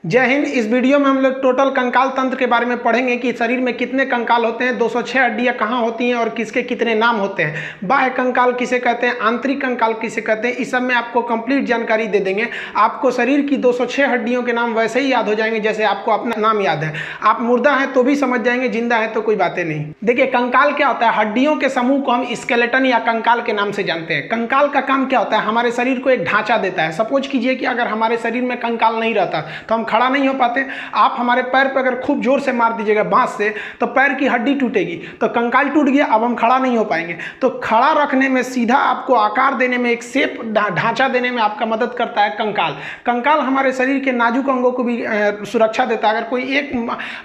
जय हिंद। इस वीडियो में हम लोग टोटल कंकाल तंत्र के बारे में पढ़ेंगे कि शरीर में कितने कंकाल होते हैं, 206 हड्डियां कहाँ होती हैं और किसके कितने नाम होते हैं, बाह्य कंकाल किसे कहते हैं, आंतरिक कंकाल किसे कहते हैं। इस सब में आपको कंप्लीट जानकारी दे देंगे। आपको शरीर की 206 हड्डियों के नाम वैसे ही याद हो जाएंगे जैसे आपको अपना नाम याद है। आप मुर्दा हैं तो भी समझ जाएंगे, जिंदा है तो कोई बातें नहीं। देखिए कंकाल क्या होता है, हड्डियों के समूह को हम स्केलेटन या कंकाल के नाम से जानते हैं। कंकाल का काम क्या होता है, हमारे शरीर को एक ढांचा देता है। सपोज कीजिए कि अगर हमारे शरीर में कंकाल नहीं रहता तो हम खड़ा नहीं हो पाते। आप हमारे पैर पर अगर खूब जोर से मार दीजिएगा बांस से तो पैर की हड्डी टूटेगी, तो कंकाल टूट गया, अब हम खड़ा नहीं हो पाएंगे। तो खड़ा रखने में, सीधा आपको आकार देने में, एक शेप ढांचा देने में आपका मदद करता है कंकाल। कंकाल हमारे शरीर के नाजुक अंगों को भी सुरक्षा देता है। अगर कोई एक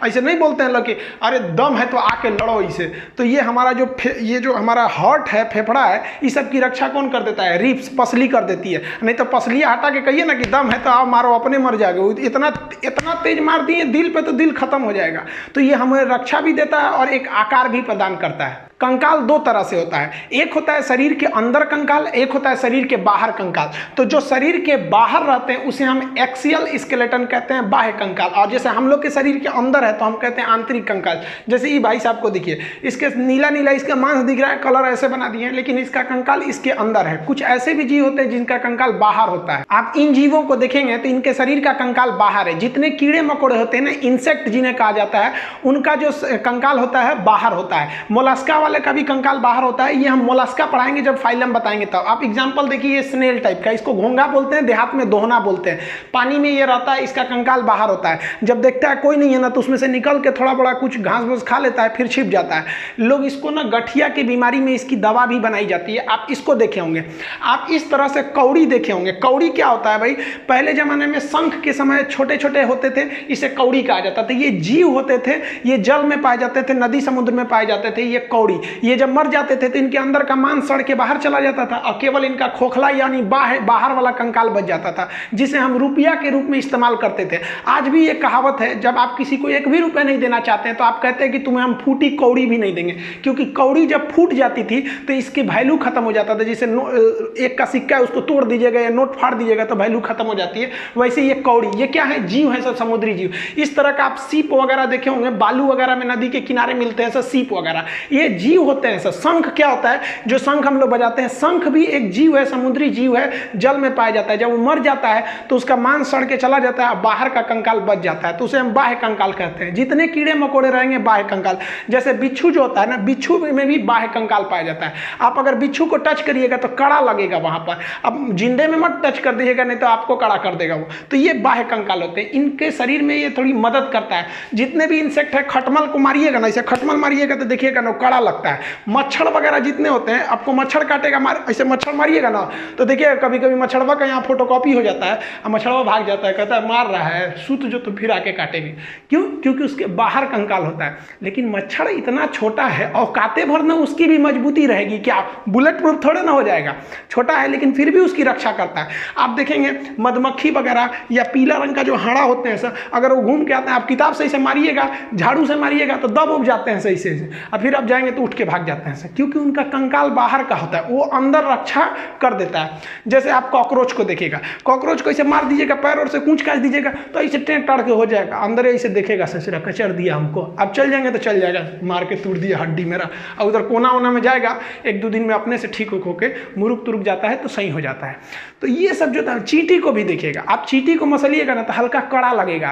ऐसे नहीं बोलते हैं लोग कि अरे दम है तो आके लड़ो इसे, तो ये हमारा जो हमारा हार्ट है, फेफड़ा है, इस सब की रक्षा कौन कर देता है, रिब्स, पसली कर देती है। नहीं तो पसली हटा के कहिए ना कि दम है तो आओ मारो, अपने मर जाओगे। इतना तेज मार दिए दिल पे तो दिल खत्म हो जाएगा। तो ये हमें रक्षा भी देता है और एक आकार भी प्रदान करता है। कंकाल दो तरह से होता है, एक होता है शरीर के अंदर कंकाल, एक होता है शरीर के बाहर कंकाल। तो जो शरीर के बाहर रहते हैं उसे हम एक्सियल स्केलेटन कहते हैं, बाह्य कंकाल। और जैसे हम लोग के शरीर के अंदर है तो हम कहते हैं आंतरिक कंकाल। जैसे ये भाई साहब को देखिए, इसके नीला नीला इसका मांस दिख रहा है, कलर ऐसे बना दिए हैं, लेकिन इसका कंकाल इसके अंदर है। कुछ ऐसे भी जीव होते हैं जिनका कंकाल बाहर होता है। आप इन जीवों को देखेंगे तो इनके शरीर का कंकाल बाहर है। जितने कीड़े मकोड़े होते हैं ना, इंसेक्ट जिन्हें कहा जाता है, उनका जो कंकाल होता है बाहर होता है। मोलस्का वाले का भी कंकाल बाहर होता है। ये हम मोलस्का पढ़ाएंगे जब फाइलम बताएंगे तब। आप एग्जांपल देखिए, ये स्नेल टाइप का, इसको घोंगा बोलते हैं, देहात में दोहना बोलते हैं। पानी में ये रहता है, इसका कंकाल बाहर होता है। जब देखता है कोई नहीं है ना तो उसमें से निकल के थोड़ा बड़ा कुछ घास फूस खा लेता है, फिर छिप जाता है। लोग इसको ना गठिया की बीमारी में इसकी दवा भी बनाई जाती है। आप इसको देखे होंगे। आप इस तरह से कौड़ी देखे होंगे। कौड़ी क्या होता है भाई, पहले जमाने में शंख के समय छोटे छोटे होते थे, इसे कौड़ी कहा जाता था। ये जीव होते थे, ये जल में पाए जाते थे, नदी समुद्र में पाए जाते थे। ये कौड़ी, ये जब मर जाते थे तो इनके अंदर का मांस सड़ के बाहर चला जाता था और केवल इनका खोखला यानी बाहर वाला कंकाल बच जाता था, जिसे हम रुपया के रूप में इस्तेमाल करते थे। आज भी ये कहावत है, जब आप किसी को एक भी रुपया नहीं देना चाहते हैं तो आप कहते हैं कि तुम्हें हम फूटी कौड़ी भी नहीं देंगे, क्योंकि कौड़ी जब फूट जाती थी तो इसकी वैल्यू खत्म हो जाता था। जैसे एक का सिक्का है, उसको तोड़ दीजिएगा या नोट फाड़ दीजिएगा तो वैल्यू खत्म हो जाती है। वैसे ये कौड़ी, ये क्या है, जीव है, सब समुद्री जीव। इस तरह का आप सीप वगैरह देखे होंगे, बालू वगैरह में नदी के किनारे मिलते हैं सब सीप वगैरह, ये जीव होते हैं सब। शंख क्या होता है, जो शंख हम लोग बजाते हैं, शंख भी एक जीव है, समुद्री जीव है, जल में पाया जाता है। जब वो मर जाता है तो उसका मांस सड़ के चला जाता है, बाहर का कंकाल बच जाता है, तो उसे हम बाह्य कंकाल कहते हैं। जितने कीड़े मकोड़े रहेंगे बाह्य कंकाल। जैसे बिच्छू जो होता है ना, बिच्छू में भी बाह्य कंकाल पाया जाता है। आप अगर बिच्छू को टच करिएगा तो कड़ा लगेगा वहां पर। अब जिंदे में मत टच कर दीजिएगा, नहीं तो आपको कड़ा कर देगा वो। तो ये बाह्य कंकाल होते हैं। इनके शरीर में ये थोड़ी मदद करता है। जितने भी इंसेक्ट है, खटमल को मारिएगा ना, ऐसे खटमल मारिएगा तो देखिएगा ना कड़ा लगता है। मच्छर वगैरह जितने होते हैं, आपको मच्छर काटेगा, ऐसे मच्छर मारिएगा ना तो देखिए कभी कभी मच्छरवा का यहाँ फोटोकॉपी हो जाता है और मच्छरवा भाग जाता है, कहता है मार रहा है, सूत जो तो फिर आके काटेंगे। क्यों? क्योंकि उसके बाहर कंकाल होता है। लेकिन मच्छर इतना छोटा है, औकाते भर ना उसकी भी मजबूती रहेगी। क्या बुलेट प्रूफ थोड़े ना हो जाएगा, छोटा है लेकिन फिर भी उसकी रक्षा करता है। आप देखेंगे मधुमक्खी वगैरह या पीला रंग का जो हाड़ा होते हैं सर, अगर वो घूम के आते हैं, आप किताब से इसे मारिएगा, झाड़ू से मारिएगा तो दब उब जाते हैं सही से, और फिर आप जाएंगे तो उठ के भाग जाते हैं सर, क्योंकि उनका कंकाल बाहर का होता है, वो अंदर रक्षा कर देता है। जैसे आप कॉकरोच को देखिएगा, कॉकरोच को ऐसे मार दीजिएगा, पैर और से कूच काट दीजिएगा तो ऐसे टेढ़ टाड़ के हो जाएगा, अंदर ऐसे देखेगा ससुरा कचर दिया हमको, अब चल जाएंगे तो चल जाएगा, मार के तोड़ दिया हड्डी मेरा, और उधर कोना वोना में जाएगा, एक दो दिन में अपने से ठीक होके मुरुक तुरुक जाता है तो सही हो जाता है। तो ये सब जो था, चींटी को भी देखिएगा, आप चींटी को मसलिएगा ना तो हल्का कड़ा लगेगा,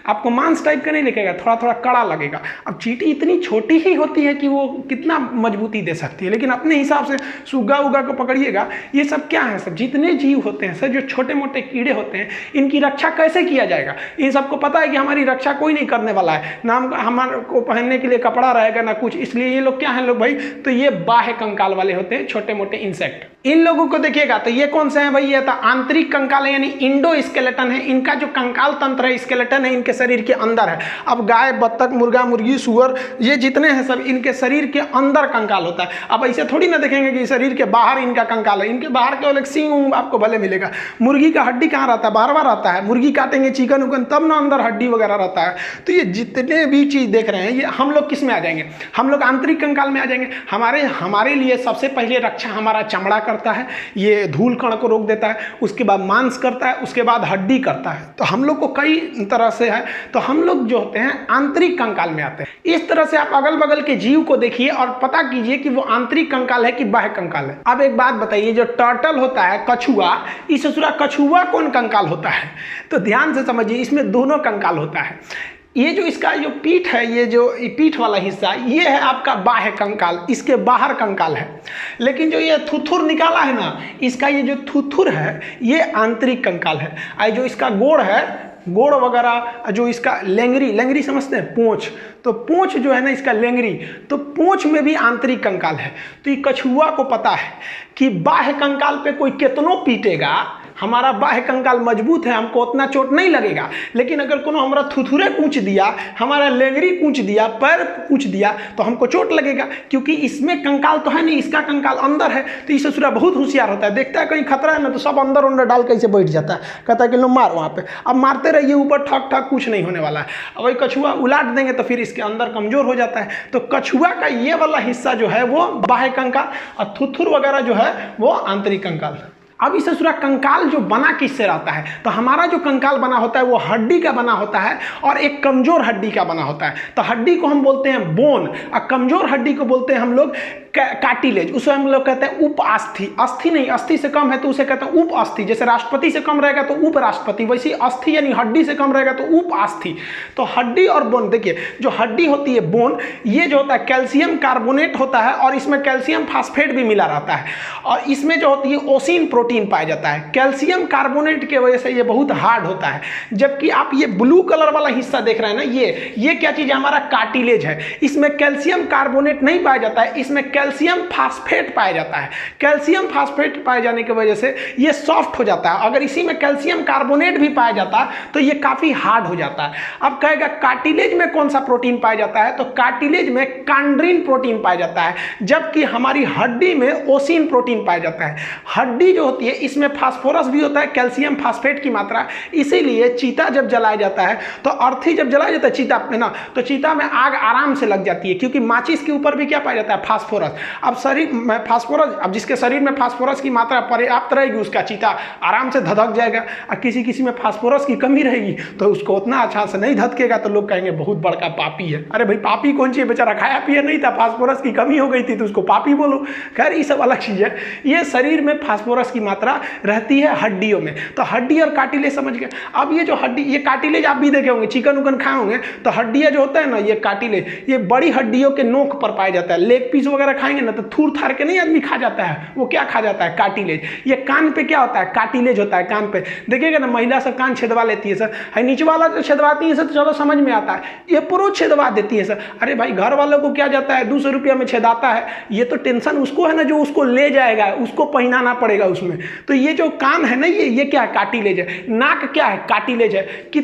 आपको मांस टाइप का नहीं लगेगा, थोड़ा थोड़ा कड़ा लगेगा। अब चींटी इतनी छोटी ही होती है कि वो कितना मजबूती दे सकती है, लेकिन अपने हिसाब से सुग्गा उगा को पकड़िएगा। ये सब क्या है सब, जितने जीव होते हैं सर, जो छोटे मोटे कीड़े होते हैं, इनकी रक्षा कैसे किया जाएगा। इन सबको पता है कि हमारी रक्षा कोई नहीं करने वाला है, ना हमारे को पहनने के लिए कपड़ा रहेगा ना कुछ, इसलिए ये लोग क्या है लोग भाई, तो ये बाह्य कंकाल वाले होते हैं, छोटे मोटे इंसेक्ट। इन लोगों को देखिएगा तो ये कौन से हैं भाई, ये तो आंतरिक कंकाल है, यानी इंडो स्केलेटन है। इनका जो कंकाल तंत्र है, स्केलेटन है, इनके शरीर के अंदर है। अब गाय, बत्तख, मुर्गा, मुर्गी, सुअर, ये जितने हैं सब इनके शरीर के अंदर कंकाल होता है। अब ऐसे थोड़ी ना देखेंगे कि शरीर के बाहर इनका कंकाल है, इनके बाहर केवल एक सींग आपको भले मिलेगा। मुर्गी का हड्डी कहाँ रहता है, बाहर रहता है। मुर्गी काटेंगे चिकन उकन तब ना अंदर हड्डी वगैरह रहता है। तो ये जितने भी चीज देख रहे हैं, ये हम लोग किस में आ जाएंगे, हम लोग आंतरिक कंकाल में आ जाएंगे। हमारे लिए सबसे पहले रक्षा हमारा चमड़ा करता है, ये धूल कण को रोक देता है, उसके बाद मांस करता है, उसके बाद हड्डी करता है। तो हम लोग को कई तरह से है, तो हम लोग जो होते हैं आंतरिक कंकाल में आते हैं। इस तरह से आप अगल बगल के जीव को देखिए और पता कीजिए कि वो आंतरिक कंकाल है कि बाह्य कंकाल है। अब एक बात बताइए, जो टर्टल होता है, कछुआ, इस कछुआ कौन कंकाल होता है? तो ध्यान से समझिए, इसमें दोनों कंकाल होता है। ये जो इसका जो पीठ है, ये जो पीठ वाला हिस्सा, ये है आपका बाह्य कंकाल, इसके बाहर कंकाल है। लेकिन जो ये थुथुर निकाला है ना, इसका ये जो थुथुर है ये आंतरिक कंकाल है। और जो इसका गोड़ है, गोड़ वगैरह, जो इसका लेंगरी, लेंगरी समझते हैं, पूंछ, तो पूंछ जो है ना इसका लेंगरी, तो पूंछ में भी आंतरिक कंकाल है। तो ये कछुआ को पता है कि बाह्य कंकाल पे कोई कितनों पीटेगा, हमारा बाह्य कंकाल मजबूत है, हमको उतना चोट नहीं लगेगा। लेकिन अगर कोनो हमारा थुथुरे कूच दिया, हमारा लेंगरी कूच दिया, पैर कूच दिया, तो हमको चोट लगेगा, क्योंकि इसमें कंकाल तो है नहीं, इसका कंकाल अंदर है। तो ये ससुरा बहुत होशियार होता है, देखता है कहीं खतरा है ना तो सब अंदर अंदर डाल कैसे बैठ जाता है, कहता है कि लो मार वहाँ पे, अब मारते रहिए ऊपर, ठक ठक, कुछ नहीं होने वाला है। अब वही कछुआ उलाट देंगे तो फिर इसके अंदर कमजोर हो जाता है। तो कछुआ का ये वाला हिस्सा जो है वो बाह्य कंकाल, और थुथुर वगैरह जो है वो आंतरिक कंकाल। अब इस ससुरा कंकाल जो बना किससे रहता है? तो हमारा जो कंकाल बना होता है वो हड्डी का बना होता है, और एक कमजोर हड्डी का बना होता है। तो हड्डी को हम बोलते हैं बोन, और कमजोर हड्डी को बोलते हैं हम लोग कार्टिलेज। उसे हम लोग कहते हैं उप अस्थि। अस्थि नहीं, अस्थि से कम है तो उसे कहते हैं उप अस्थि। जैसे राष्ट्रपति से कम रहेगा तो उप राष्ट्रपति, वैसे अस्थि यानी हड्डी से कम रहेगा तो उप अस्थि। तो हड्डी और बोन, देखिए जो हड्डी होती है बोन, ये जो होता है कैल्शियम कार्बोनेट होता है, और इसमें कैल्शियम फास्फेट भी मिला रहता है, और इसमें जो होती है ओसिन प्रोटीन पाया जाता है। कैल्शियम कार्बोनेट की वजह से ये बहुत हार्ड होता है। जबकि आप ये ब्लू कलर वाला हिस्सा देख रहे हैं ना, ये क्या चीज है? हमारा कार्टिलेज है। इसमें कैल्शियम कार्बोनेट नहीं पाया जाता है, इसमें कैल्शियम फास्फेट पाया जाता है। कैल्शियम फास्फेट पाए जाने की वजह से ये सॉफ्ट हो जाता है। अगर इसी में कैल्शियम कार्बोनेट भी पाया जाता तो ये काफी हार्ड हो जाता है। अब कहेगा कार्टिलेज में कौन सा प्रोटीन पाया जाता है? तो कार्टिलेज में कांड्रीन प्रोटीन पाया जाता है, जबकि हमारी हड्डी में ओसिन प्रोटीन पाया जाता है। हड्डी जो होती है इसमें फास्फोरस भी होता है, कैल्शियम फास्फेट की मात्रा, इसीलिए चीता जब जलाया जाता है, तो अर्थी जब जलाया जाता है चीता में ना, तो चीता में आग आराम से लग जाती है, क्योंकि माचिस के ऊपर भी क्या पाया जाता है? फास्फोरस। अब शरीर में फास्फोरस, अब जिसके शरीर में फास्फोरस की मात्रा पर्याप्त रहेगी उसका चीता आराम से धधक जाएगा, और किसी में फास्फोरस की कमी रहेगी तो उसको उतना अच्छा से नहीं धधकेगा, तो लोग कहेंगे बहुत बड़का पापी है। अरे भाई पापी कौन सी है, बेचारा खाया पिया नहीं था, फास्फोरस की कमी हो गई थी तो उसको पापी बोलो। खैर ये सब अलग चीज है। ये शरीर में फास्फोरस की मात्रा रहती है हड्डियों में। तो हड्डी और कार्टिलेज समझ गए। अब ये जो हड्डी, ये कार्टिलेज आप भी देखे होंगे, चिकन उकन खाए होंगे तो हड्डियां जो होता है ना, ये कार्टिलेज, ये बड़ी हड्डियों के नोक पर पाया जाता है। लेग पीस वगैरह खाएंगे ना तो थूर थार के नहीं आदमी खा जाता है, वो क्या खा जाता है? कार्टिलेज। ये कान पे क्या होता है? कार्टिलेज होता है कान पे। देखिएगा ना महिला सब कान छेदवा लेती है सर, है नीचे वाला जो छेदवाती है सर तो चलो समझ में आता है, ये पुरुष छेदवा देती है सर। अरे भाई घर वालों को क्या जाता है, 200 रुपया में छेदाता है, ये तो टेंशन उसको है ना जो उसको ले जाएगा, उसको पहनाना पड़ेगा उसमें। तो ये जो कान है ना, ये क्या है? कार्टिलेज है। नाक क्या है? कार्टिलेज है। कि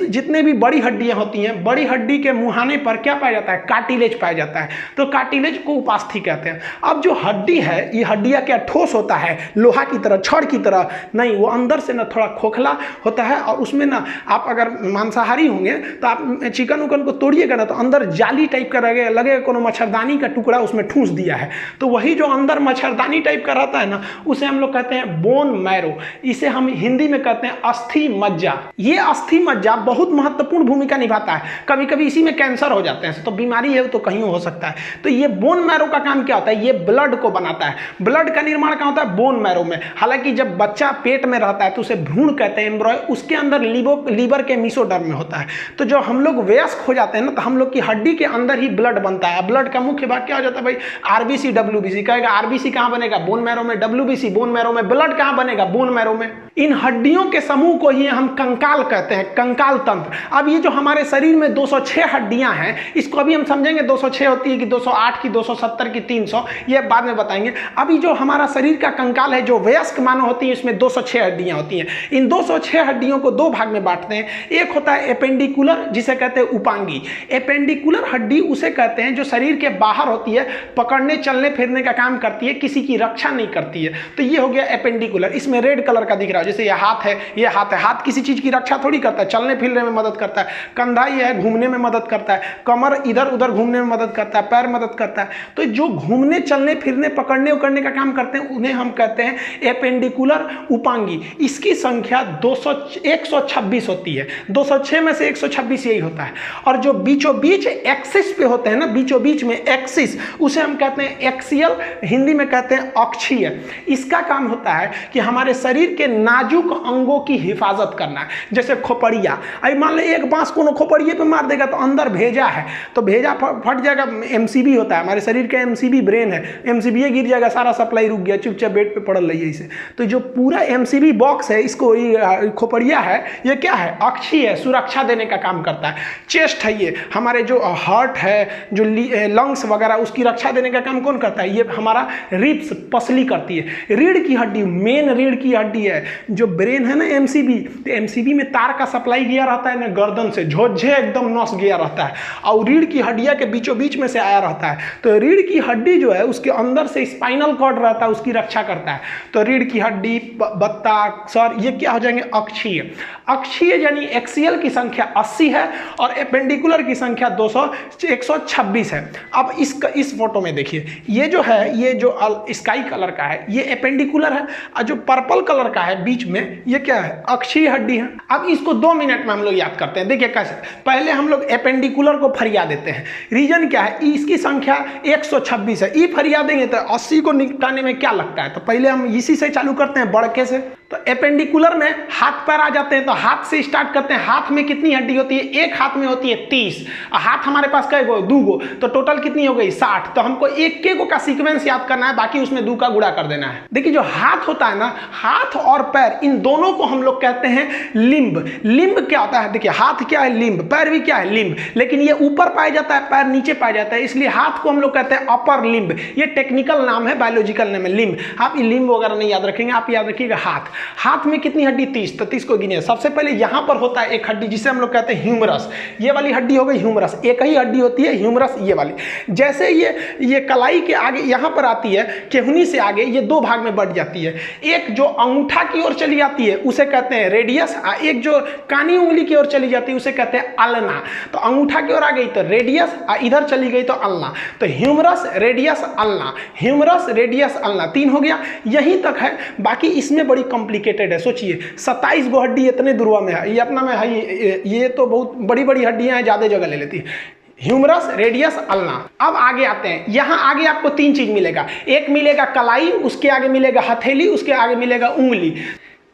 जितने भी बड़ी हड्डियां होती हैं, बड़ी हड्डी के मुहाने पर क्या पाया जाता है? कार्टिलेज पाया जाता है। तो कार्टिलेज को उपास्थि कहते हैं। अब जो हड्डी है, ये हड्डियां क्या ठोस होता है, लोहा की तरह, छड़ की तरह नहीं, वो अंदर से ना थोड़ा खोखला होता है, और उसमें ना आप अगर मांसाहारी होंगे तो आप चिकन उकन को तोड़िएगा ना तो अंदर जाली टाइप का लगेगा कोनो मच्छरदानी का टुकड़ा उसमें ठूस दिया है। तो वही जो अंदर मच्छरदानी टाइप का रहता है ना, उसे हम लोग कहते हैं बोन मैरो। इसे हम हिंदी में कहते हैं अस्थि मज्जा। ये अस्थि मज्जा बहुत महत्वपूर्ण भूमिका निभाता है। कभी कभी इसी में कैंसर हो जाते हैं, तो बीमारी है तो कहीं हो सकता है। तो ये बोन मैरो का काम क्या होता है? ये ब्लड को बनाता है। ब्लड का निर्माण कहाँ होता है? बोन मैरो में। हालांकि जब बच्चा पेट में रहता है तो उसे भ्रूण कहते हैं, एम्ब्रॉय, उसके अंदर लीवर के मीसोडर्म में होता है। तो जब हम लोग वयस्क हो जाते हैं ना, तो हम लोग की हड्डी के अंदर ही ब्लड बनता है। ब्लड का मुख्य भाग क्या हो जाता है भाई? RBC, WBC. कहेगा आरबीसी कहाँ बनेगा? बोन मैरो में। डब्ल्यूबीसी बोन मैरो में। ब्लड कहाँ बनेगा? बोन मैरो में। इन हड्डियों के समूह को ही हम कंकाल कहते हैं, कंकाल तंत्र। अब ये जो हमारे शरीर में 206 हड्डियां हैं, इसको अभी हम समझेंगे 206 होती है कि 208 की, 270 की, 300, ये बाद में बताएंगे। अभी जो हमारा शरीर का कंकाल है, जो वयस्क मानव होती है, इसमें 206 हड्डियां होती हैं। इन 206 हड्डियों को दो भाग में बांटते हैं। एक होता है एपेंडिकुलर, जिसे कहते हैं उपांगी। एपेंडिकुलर हड्डी उसे कहते हैं जो शरीर के बाहर होती है, पकड़ने चलने फिरने का काम करती है, किसी की रक्षा नहीं करती है। तो ये हो गया एपेंडिकुलर, इसमें रेड कलर का दिख रहा है, जैसे ये हाथ है, ये हाथ है, हाथ किसी चीज की रक्षा थोड़ी करता है, चलने फिरने में मदद करता है। कंधा ये है, घूमने में मदद करता है। कमर इधर उधर घूमने में मदद करता है, पैर मदद करता है। तो जो घूमने चलने फिरने पकड़ने उकड़ने का काम करते हैं उन्हें हम कहते हैं एपेंडिकुलर उपांगी। इसकी संख्या 126 होती है, 206 में से 126 यही होता है। और जो बीचों बीच एक्सिस पे होते हैं ना, बीचों बीच में एक्सिस, उसे हम कहते हैं एक्सियल, हिंदी में कहते हैं अक्षीय। इसका काम होता है कि हमारे शरीर के नाजुक अंगों की हिफाजत करना है। जैसे खोपड़िया, अभी मान लो एक बांस को खोपड़िए पे मार देगा तो अंदर भेजा है तो भेजा फट जाएगा। एमसीबी होता है, हमारे शरीर का एमसीबी ब्रेन है, एमसीबी गिर जाएगा, सारा सप्लाई रुक गया, चुपचाप बेड पे पड़ल रही है इसे। तो जो पूरा एमसीबी बॉक्स है, इसको खोपड़िया है, ये क्या है, अक्षीय है, सुरक्षा देने का काम करता है। चेस्ट है, ये हमारे जो हार्ट है, जो लंग्स वगैरह, उसकी रक्षा देने का काम कौन करता है, ये हमारा रिब्स, पसली करती है। रीढ़ की हड्डी, मेन रीढ़ की हड्डी है। जो ब्रेन है ना एमसीबी, तो एमसीबी में तार का सप्लाई गया रहता है ना, गर्दन से झोझे एकदम नस गया रहता है और रीढ़ की हड्डियां के बीचों बीच में से आया रहता है। तो रीढ़ की हड्डी जो है उसके अंदर से स्पाइनल कॉर्ड रहता है, उसकी रक्षा करता है। तो रीढ़ की हड्डी, बत्ता, सर, ये क्या हो जाएंगे, अक्षीय। अक्षीय यानी एक्सियल की संख्या 80 है और एपेंडिकुलर की संख्या 126 है। अब इस फोटो में देखिए, ये जो है, ये जो स्काई कलर का है ये एपेंडिकुलर है, और जो पर्पल कलर का है बीच में ये क्या है, अक्षीय हड्डी है। अब इसको 2 मिनट में हम लोग याद करते हैं। देखिए कैसे, पहले हम लोग एपेंडिकुलर को फरिया देते हैं। रीजन क्या है, इसकी संख्या 126 है। ई फरिया देंगे तो 80 को निपटाने में क्या लगता है, तो पहले हम इसी से चालू करते हैं, बड़के से। तो एपेंडिकुलर में हाथ पैर आ जाते हैं, तो हाथ से स्टार्ट करते हैं। हाथ में कितनी हड्डी होती है, एक हाथ में होती है 30, हाथ हमारे पास कई गो, 2 गो, तो टोटल कितनी हो गई, 60। तो हमको एक के गो का सीक्वेंस याद करना है, बाकी उसमें 2 का गुणा कर देना है। देखिए जो हाथ होता है ना, हाथ और पैर, इन दोनों को हम लोग कहते हैं लिम्ब। लिम्ब क्या होता है, देखिए हाथ क्या है, लिम्ब, पैर भी क्या है, लिम्ब, लेकिन ये ऊपर पाया जाता है, पैर नीचे पाया जाता है, इसलिए हाथ को हम लोग कहते हैं अपर लिम्ब। ये टेक्निकल नाम है, बायोलॉजिकल नाम है लिम्ब। आप लिम्ब वगैरह नहीं याद रखेंगे, आप याद रखिएगा हाथ। हाथ में कितनी हड्डी, 30, तो 30 को गिनिए। सबसे पहले यहां पर होता है एक हड्डी जिसे हम लोग कहते हैं ह्यूमरस। ये वाली हड्डी हो गई ह्यूमरस, एक ही हड्डी होती है ह्यूमरस, ये वाली। जैसे ये कलाई के आगे यहां पर आती है, केहनी से आगे ये 2 भाग में बढ़ जाती है। एक जो अंगूठा की ओर चली जाती है उसे कहते हैं रेडियस, और एक जो कानी उंगली की ओर चली जाती है उसे कहते हैं अल्ना। तो अंगूठा की ओर आ गई तो रेडियस, और इधर चली गई तो अल्ना। तो humerus, radius, ulna, humerus, radius, ulna, 3 हो गया। यहीं तक है, बाकी इसमें बड़ी कॉम्प्लिकेटेड है। सोचिए 27 गो हड्डी इतने दुर्वा में है, ये अपना में है, ये तो बहुत बड़ी बड़ी हड्डियां हैं, ज्यादा जगह ले लेती है। Humerus, radius, ulna. अब आगे आते हैं, यहां आगे आपको 3 चीज मिलेगा। एक मिलेगा कलाई, उसके आगे मिलेगा हथेली, उसके आगे मिलेगा उंगली।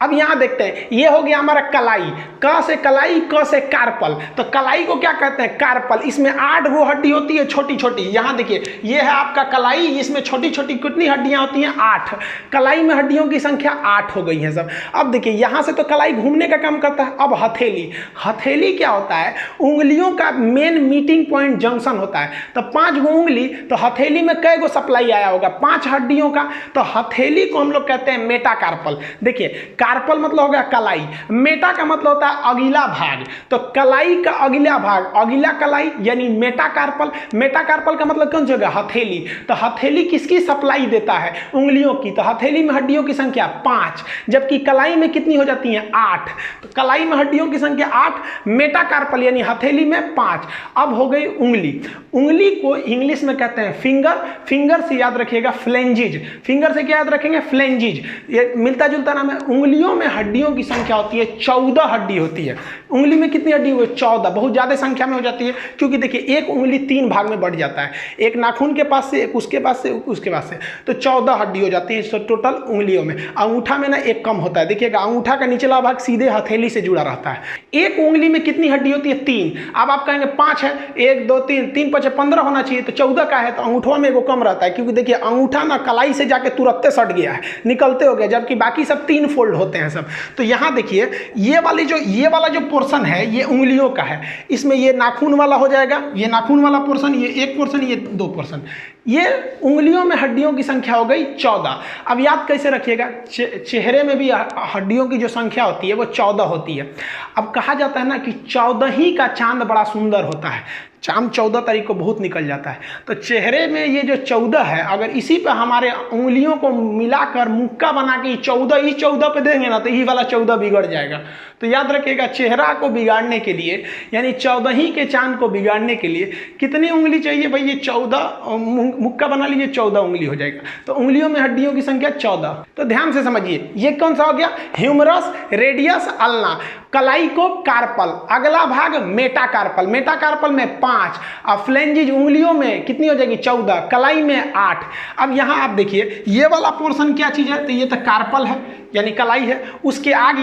अब यहां देखते हैं, ये हो गया हमारा कलाई, क से कलाई, क से कार्पल। तो कलाई को क्या कहते हैं, कार्पल। इसमें 8 गो हड्डी होती है, छोटी छोटी। यहां देखिए, ये है आपका कलाई, इसमें छोटी छोटी कितनी हड्डियां होती हैं, 8। कलाई में हड्डियों की संख्या 8 हो गई है सब। अब देखिए, यहां से तो कलाई घूमने का काम करता है। अब हथेली, हथेली क्या होता है, उंगलियों का मेन मीटिंग पॉइंट जंक्शन होता है। तो 5 गो उंगली, तो हथेली में कै गो सप्लाई आया होगा, 5 हड्डियों का। तो हथेली को हम लोग कहते हैं मेटाकार्पल। देखिए, कार्पल मतलब हो गया कलाई, मेटा का मतलब होता है अगला भाग। तो कलाई का अगला भाग, अगला कलाई यानी मेटाकार्पल। मेटाकार्पल का मतलब कौन सी होगा, हथेली। तो हथेली किसकी सप्लाई देता है, उंगलियों की। तो हथेली में हड्डियों की संख्या 5, जबकि कलाई में कितनी हो जाती है, 8। तो कलाई में हड्डियों की संख्या 8, मेटाकार्पल यानी हथेली में 5। अब हो गई उंगली। उंगली को इंग्लिश में कहते हैं फिंगर। फिंगर से याद रखिएगा फ्लेंजिज। फिंगर से क्या याद रखेंगे, फ्लेंजिज। ये मिलता जुलता नाम है। उंगलियों में हड्डियों की संख्या होती है 14 हड्डी होती है। उंगली में कितनी हड्डी हुई, 14। बहुत ज्यादा संख्या में हो जाती है, क्योंकि देखिए एक उंगली 3 भाग में बढ़ जाता है, एक नाखून के पास से, एक उसके पास से, उसके पास से। तो 14 हड्डी हो जाती है टोटल उंगलियों में। अंगूठा में ना एक कम होता है। देखिएगा, अंगूठा का निचला भाग सीधे हथेली से जुड़ा रहता है। एक उंगली में कितनी हड्डी होती है, 3। अब आप कहेंगे 5 है, 1 2 3 3 5 15 होना चाहिए, तो 14 का है, तो अंगूठा में एगो कम रहता है, क्योंकि देखिए अंगूठा ना कलाई से जाके तुरंत सट गया है, निकलते हो गया, जबकि बाकी सब 3 फोल्ड होते हैं सब। तो यहाँ देखिए, ये वाला जो पोर्शन है ये उंगलियों का है। इसमें ये नाखून वाला हो जाएगा, ये नाखून वाला पोर्शन, ये एक पोर्शन, ये 2 पोर्शन। ये उंगलियों में हड्डियों की संख्या हो गई 14। अब याद कैसे रखिएगा, चेहरे में भी हड्डियों की जो संख्या होती है वो 14 होती है। अब कहा जाता है ना कि 14 ही का चांद बड़ा सुंदर होता है। चांद 14 तारीख को बहुत निकल जाता है, तो चेहरे में ये जो 14 है, अगर इसी पे हमारे उंगलियों को मिलाकर मुक्का बना के 14 पे देंगे ना, तो ये वाला 14 बिगड़ जाएगा। तो याद रखिएगा, चेहरा को बिगाड़ने के लिए, यानी 14 ही के चांद को बिगाड़ने के लिए कितनी उंगली चाहिए भाई? ये 14 मुक्का बना लीजिए, 14 उंगली हो जाएगा। तो उंगलियों में हड्डियों की संख्या 14। तो ध्यान से समझिए, ये कौन सा हो गया? Humerus, radius, ulna. कलाई को कार्पल, अगला भाग मेटाकार्पल, मेटाकार्पल में 5, और फ्लेंजिज उंगलियों में कितनी हो जाएगी? 14, कलाई में 8। अब यहाँ आप देखिए, ये वाला पोर्शन क्या चीज है? तो ये तो कार्पल है, यानी कलाई है। उसके आगे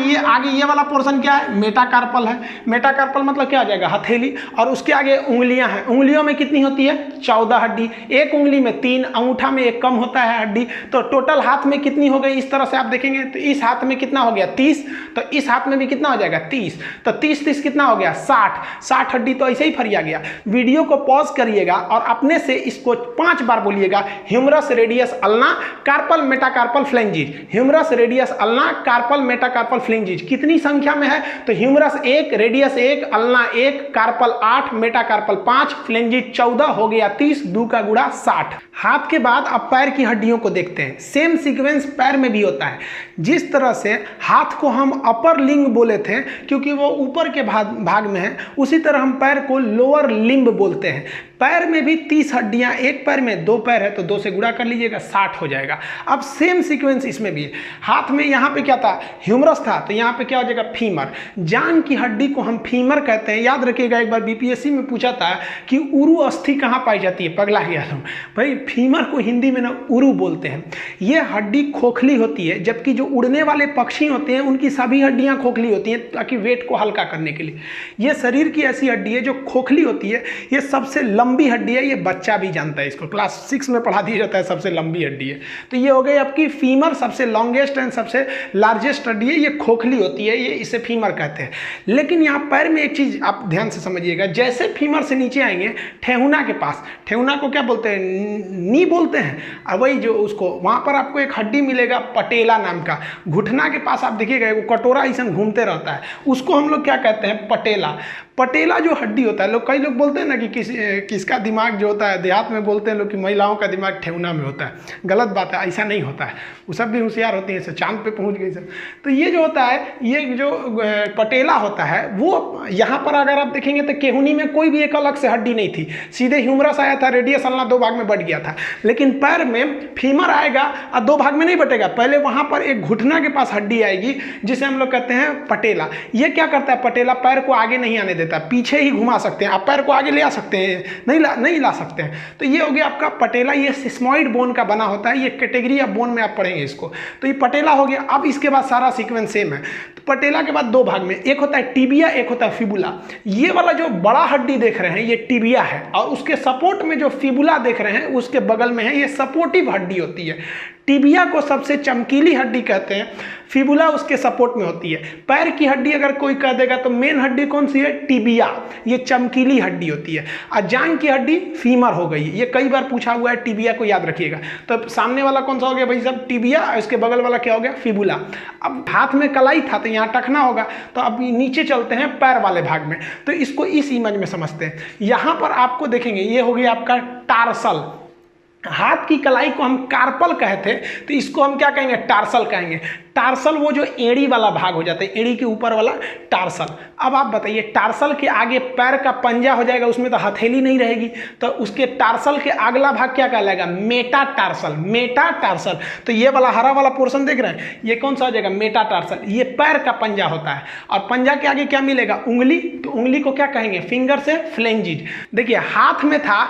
ये वाला पोर्शन क्या है? मेटाकार्पल है। मेटाकार्पल मतलब क्या हो जाएगा? हथेली। और उसके आगे उंगलियां हैं, उंगलियों में कितनी होती है? 14 हड्डी। एक उंगली में 3, अंगूठा में 1 कम होता है हड्डी। तो टोटल हाथ में कितनी हो गई? इस तरह से आप देखेंगे तो इस हाथ में कितना हो गया? 30। तो इस हाथ में भी कितना हो जाएगा? 30। तो 30 कितना हो गया? 60 हड्डी तो ऐसे ही फरिया गया। वीडियो को पॉज करिएगा और अपने से इसको 5 बार बोलिएगा, humerus, radius, ulna, carpal, metacarpal, phalanges. Humerus, radius, ulna, carpal, metacarpal, phalanges. कितनी संख्या में है? तो humerus 1, radius 1, ulna 1, carpal 8, metacarpal 5, phalanges 14, हो गया 30, 2 का गुणा 60। हाथ के बाद अब पैर की हड्डियों को देखते हैं। सेम सीक्वेंस पैर में भी होता है। जिस तरह से हाथ को हम अपर लिंग बोले थे क्योंकि वो ऊपर के भाग में है, उसी तरह हम पैर को लोअर लिम्ब बोलते हैं। पैर में भी 30 हड्डियां, एक पैर में 2 पैर है तो 2 से गुणा कर लीजिएगा, 60 हो जाएगा। अब सेम सीक्वेंस इसमें भी है। हाथ में यहाँ पे क्या था? ह्यूमरस था, तो यहाँ पे क्या हो जाएगा? फीमर। जान की हड्डी को हम फीमर कहते हैं। याद रखिएगा, एक बार बीपीएससी में पूछा था कि उरु अस्थि कहाँ पाई जाती है? पगला गया तुम भाई, फीमर को हिंदी में ना उरु बोलते हैं। ये हड्डी खोखली होती है, जबकि जो उड़ने वाले पक्षी होते हैं उनकी सभी हड्डियां खोखली होती हैं ताकि वेट को हल्का करने के लिए। ये शरीर की ऐसी हड्डी है जो खोखली होती है। ये सबसे लंबी हड्डी है, ये बच्चा भी जानता है, इसको क्लास 6 में पढ़ा दिया जाता है, सबसे लंबी हड्डी है। तो ये हो गई आपकी फीमर, सबसे लॉन्गेस्ट एंड सबसे लार्जेस्ट हड्डी है। ये खोखली होती है, ये इसे फीमर कहते हैं। लेकिन यहाँ पैर में एक चीज आप ध्यान से समझिएगा, जैसे फीमर से नीचे आएंगे ठेहुना के पास, ठेहुना को क्या बोलते हैं? नी बोलते हैं। और वही जो उसको वहां पर आपको एक हड्डी मिलेगा पटेला नाम का, घुटना के पास आप देखिएगा वो कटोरा ऐसा घूमते रहता है, उसको हम लोग क्या कहते हैं? पटेला। पटेला जो हड्डी होता है, कई लोग बोलते हैं ना कि किसका दिमाग जो होता है, देहात में बोलते हैं लोग कि महिलाओं का दिमाग ठेहुना में होता है। गलत बात है, ऐसा नहीं होता है। वो सब भी होशियार होती हैं, चांद पे पहुंच गई सब। तो ये जो होता है, ये जो पटेला होता है, वो यहाँ पर अगर आप देखेंगे तो केहुनी में कोई भी एक अलग से हड्डी नहीं थी, सीधे ह्यूमरस आया था, रेडियस, अल्ना 2 भाग में बट गया था। लेकिन पैर में फीमर आएगा और 2 भाग में नहीं बटेगा, पहले वहां पर एक घुटना के पास हड्डी आएगी जिसे हम लोग कहते हैं पटेला। ये क्या करता है? पटेला पैर को आगे नहीं आने देता, पीछे ही घुमा सकते हैं। आप पैर को आगे ले आ सकते हैं? नहीं ला सकते हैं। तो ये हो गया आपका पटेला। ये सिस्मॉइड बोन का बना होता है, ये कैटेगरी ऑफ बोन में आप पढ़ेंगे इसको। तो ये पटेला हो गया। अब इसके बाद सारा सीक्वेंस सेम है। तो पटेला के बाद 2 भाग में, एक होता है टिबिया, एक होता है फिबुला। ये वाला जो बड़ा हड्डी देख रहे हैं ये टिबिया है, और उसके सपोर्ट में जो फिबुला देख रहे हैं उसके बगल में है, ये सपोर्टिव हड्डी होती है। टिबिया को सबसे चमकीली हड्डी कहते हैं, फिबुला उसके सपोर्ट में होती है। पैर की हड्डी अगर कोई कह देगा तो मेन हड्डी कौन सी है? टिबिया, ये चमकीली हड्डी होती है। और जांघ की हड्डी फीमर हो गई। ये कई बार पूछा हुआ है, टिबिया को याद रखिएगा। तो सामने वाला कौन सा हो गया भाई साहब? टिबिया। इसके बगल वाला क्या हो गया? फिबुला। अब हाथ में कलाई था तो यहाँ टखना होगा, तो अब नीचे चलते हैं पैर वाले भाग में। तो इसको इस इमेज में समझते हैं। यहाँ पर आपको देखेंगे ये हो गया आपका टार्सल। हाथ की कलाई को हम कार्पल कहते, तो इसको हम क्या कहेंगे? टार्सल कहेंगे। टार्सल वो जो एड़ी वाला भाग हो जाता है, एड़ी के ऊपर वाला टार्सल। अब आप बताइए, टार्सल के आगे पैर का पंजा हो जाएगा, उसमें तो हथेली नहीं रहेगी, तो उसके टार्सल के अगला भाग क्या कहलाएगा? मेटाटार्सल। मेटाटार्सल। तो ये वाला हरा वाला पोर्शन देख रहे हैं, ये कौन सा हो जाएगा? मेटाटार्सल। ये पैर का पंजा होता है, और पंजा के आगे क्या मिलेगा? उंगली। तो उंगली को क्या कहेंगे? फिंगर से फ्लेंजिज। देखिए हाथ में था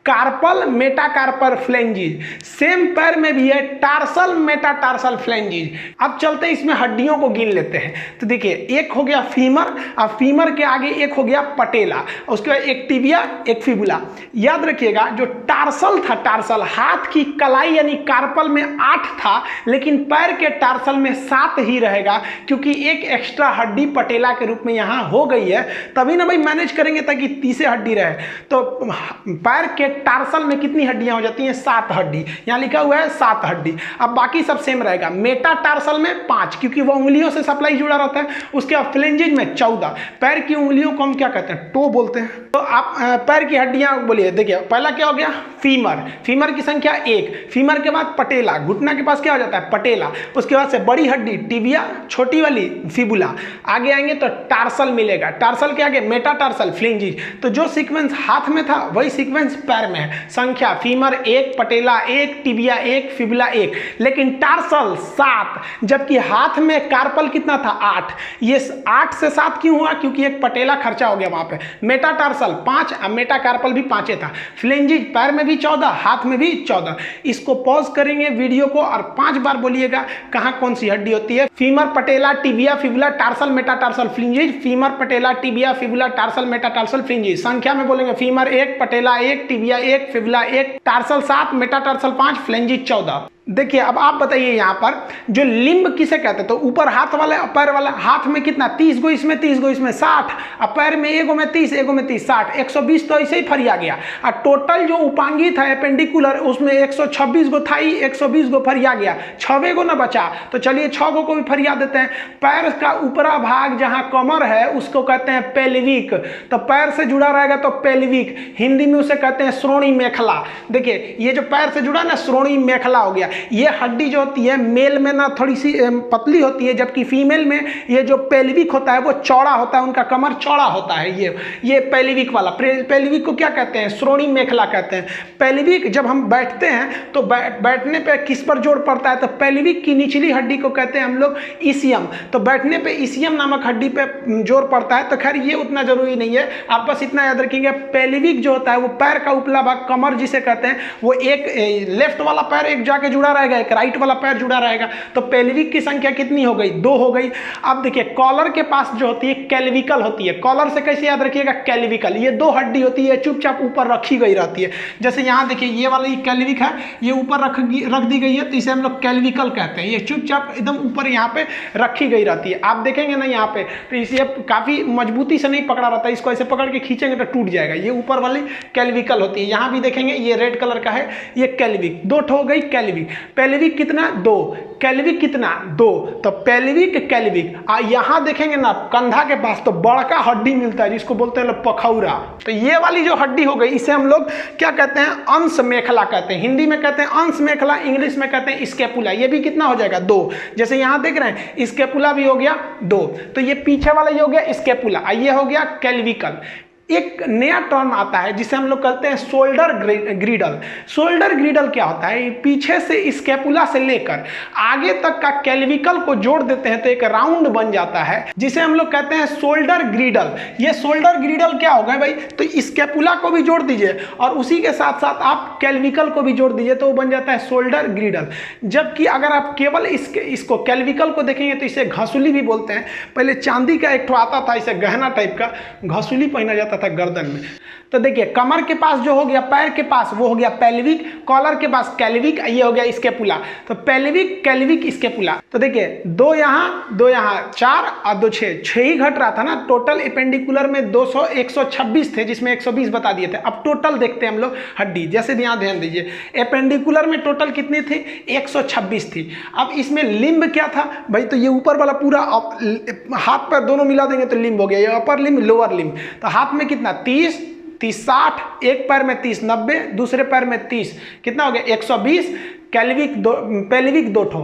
कार्पल, मेटाकार्पल, फ्लेंजिज। सेम पैर में भी है टार्सल, मेटाटार्सल, फ्लेंजिज। अब चलते हैं इसमें हड्डियों को गिन लेते हैं। तो देखिए, एक हो गया फीमर, और फीमर के आगे एक हो गया पटेला, उसके बाद एक टिबिया, एक फिबुला। याद रखिएगा, जो टार्सल था, टार्सल हाथ की कलाई यानी कार्पल में 8 था, लेकिन पैर के टार्सल में 7 ही रहेगा, क्योंकि एक एक्स्ट्रा हड्डी पटेला के रूप में यहाँ हो गई है। तभी ना भाई मैनेज करेंगे ताकि 30 हड्डी रहे। तो पैर के टार्सल में कितनी हड्डियां हो जाती हैं? 7 हड्डी। यहाँ लिखा हुआ है 7 हड्डी। अब बाकी सब सेम रहेगा। मेटा टार्सल में 5, क्योंकि वो उंगलियों से सप्लाई जुड़ा रहता है। उसके बाद फ्लेंजेज में 14। पैर की उंगलियों को हम क्या कहते हैं? टो बोलते हैं। तो आप पैर की हड्डियां बोलिए। देखिए पहला क्या हो गया? फीमर। फीमर की संख्या 1। फीमर के बाद पटेला, घुटना के पास क्या हो जाता है? पटेला। उसके बाद से बड़ी हड्डी टिबिया, छोटी वाली फिबुला। आगे आएंगे तो टार्सल मिलेगा। टार्सल के आगे मेटाटार्सल, फ्लेंजिज। तो जो सीक्वेंस हाथ में था वही सीक्वेंस पैर में है। संख्या फीमर 1, पटेला 1, टिबिया 1, फिबुला 1। लेकिन टार्सल 7, जबकि हाथ में कार्पल कितना था? 8। ये 8 से 7 क्यों हुआ? क्योंकि एक पटेला खर्चा हो गया वहां पे। मेटाटार्सल 5, मेटाकार्पल भी 5 था। फ्लेंजिज पैर में भी 14, हाथ में भी 14। इसको पॉज करेंगे वीडियो को और 5 बार बोलिएगा कहां कौन सी हड्डी होती है। Femur, patella, tibia, fibula, tarsal, metatarsal, phalanges. Femur, patella, tibia, fibula, tarsal, metatarsal, phalanges. संख्या में बोलेंगे femur 1, patella 1, tibia 1, fibula 1, tarsal 7, metatarsal 5, phalanges 14। देखिए अब आप बताइए यहाँ पर जो लिम्ब किसे कहते हैं? तो ऊपर हाथ वाले और पैर वाला। हाथ में कितना? 30 गो इसमें, 30 गो इसमें, 60। अब पैर में एगो में 30, एगो में 30, 60। 120 तो ऐसे ही फरिया गया। और टोटल जो उपांगी था एपेंडिकुलर, उसमें 126 गो था ही, 120 गो फरिया गया। 6 गो ना बचा। तो चलिए 6 गो को भी फरिया देते हैं। पैर का ऊपरा भाग जहाँ कमर है उसको कहते हैं पेल्विक। तो पैर से जुड़ा रहेगा तो पेल्विक। हिंदी में उसे कहते हैं श्रोणी मेखला। देखिए ये जो पैर से जुड़ा ना, श्रोणी मेखला हो गया। ये हड्डी जो होती है मेल में ना थोड़ी सी पतली होती है, जबकि फीमेल में ये जो पेल्विक होता है वो चौड़ा होता है। उनका कमर चौड़ा होता है। ये पेल्विक वाला। पेल्विक को क्या कहते हैं? श्रोणी मेखला कहते हैं। पेल्विक जब हम बैठते हैं तो बैठने पे किस पर जोर पड़ता है? तो पेल्विक की निचली हड्डी को कहते हैं हम लोग इसियम। तो बैठने पे इसियम नामक हड्डी पे जोर पड़ता है। तो खैर ये उतना जरूरी नहीं है, आप बस इतना याद रखिएगा पेल्विक जो होता है वो पैर का उपला भाग, कमर जिसे कहते हैं, वो एक लेफ्ट वाला पैर एक जाके जुड़ा रहेगा, एक राइट वाला पैर जुड़ा रहेगा। तो पेल्विक की संख्या कितनी हो गई? 2 हो गई। अब देखिए कॉलर के पास जो होती है कैल्विकल होती है। कॉलर से कैसे याद रखिएगा? कैल्विकल। ये 2 हड्डी होती है, चुपचाप ऊपर रखी गई रहती है। जैसे यहाँ देखिए ये वाली कैल्विक है, ये ऊपर रख दी गई है, तो इसे हम लोग कैल्विकल कहते हैं। ये चुपचाप एकदम ऊपर यहाँ पे रखी गई रहती है। आप देखेंगे ना यहाँ पे, तो इसे काफी मजबूती से नहीं पकड़ा रहता है। इसको ऐसे पकड़ के खींचेंगे तो टूट जाएगा। ये ऊपर वाली कैल्विकल होती है। यहाँ भी देखेंगे ये रेड कलर का है, ये कैल्विक। 2 हो गई कैल्विक। पेल्विक कितना? 2। कैल्विक कितना? 2। तो पेल्विक, कैल्विक। यहां देखेंगे ना कंधा के पास तो बड़का हड्डी मिलता है जिसको बोलते हैं पखौरा। तो ये वाली जो हड्डी हो गई इसे हम लोग क्या कहते हैं? अंश मेखला कहते हैं। हिंदी में कहते हैं अंश मेखला, इंग्लिश में कहते हैं स्कैपुला। ये भी कितना हो जाएगा? 2। जैसे यहां देख रहे हैं स्कैपुला भी हो गया 2। तो ये पीछे वाला ये हो गया स्कैपुला, ये हो गया कैल्विकल। एक नया टर्म आता है जिसे हम लोग कहते हैं शोल्डर ग्रिडल। शोल्डर ग्रिडल क्या होता है? पीछे से स्कैपुला से लेकर आगे तक का कैल्विकल को जोड़ देते हैं तो एक राउंड बन जाता है जिसे हम लोग कहते हैं शोल्डर ग्रिडल। ये शोल्डर ग्रिडल क्या होगा भाई? तो स्कैपुला को भी जोड़ दीजिए और उसी के साथ साथ आप कैल्विकल को भी जोड़ दीजिए तो वो बन जाता है शोल्डर ग्रिडल। जबकि अगर आप केवल इसको कैल्विकल को देखेंगे तो इसे घसुली भी बोलते हैं। पहले चांदी का एक ठो आता था, इसे गहना टाइप का घसुली पहना जाता था गर्दन में। तो देखिए कमर के पास जो हो गया, पैर के पास वो हो गया पेल्विक, कॉलर के पास कैल्विक, ये हो गया स्कैपुला। तो पेल्विक, कैल्विक, स्कैपुला। तो देखिए 2 यहाँ 2 यहाँ 4 और 2 6 ही घट रहा था ना। टोटल एपेंडिकुलर में 126 थे जिसमें 120 बता दिए थे। अब टोटल देखते हैं हम लोग हड्डी। जैसे ध्यान दीजिए एपेंडिकुलर में टोटल कितनी थी? 126 थी। अब इसमें लिम्ब क्या था भाई? तो ये ऊपर वाला पूरा हाथ पैर दोनों मिला देंगे तो लिम्ब हो गया। ये अपर लिम्ब, लोअर लिम्ब। तो हाथ में कितना? 30 60, एक पैर में 30 90, दूसरे पैर में 30, कितना हो गया? 120। कैल्विक पेल्विक 2 ठो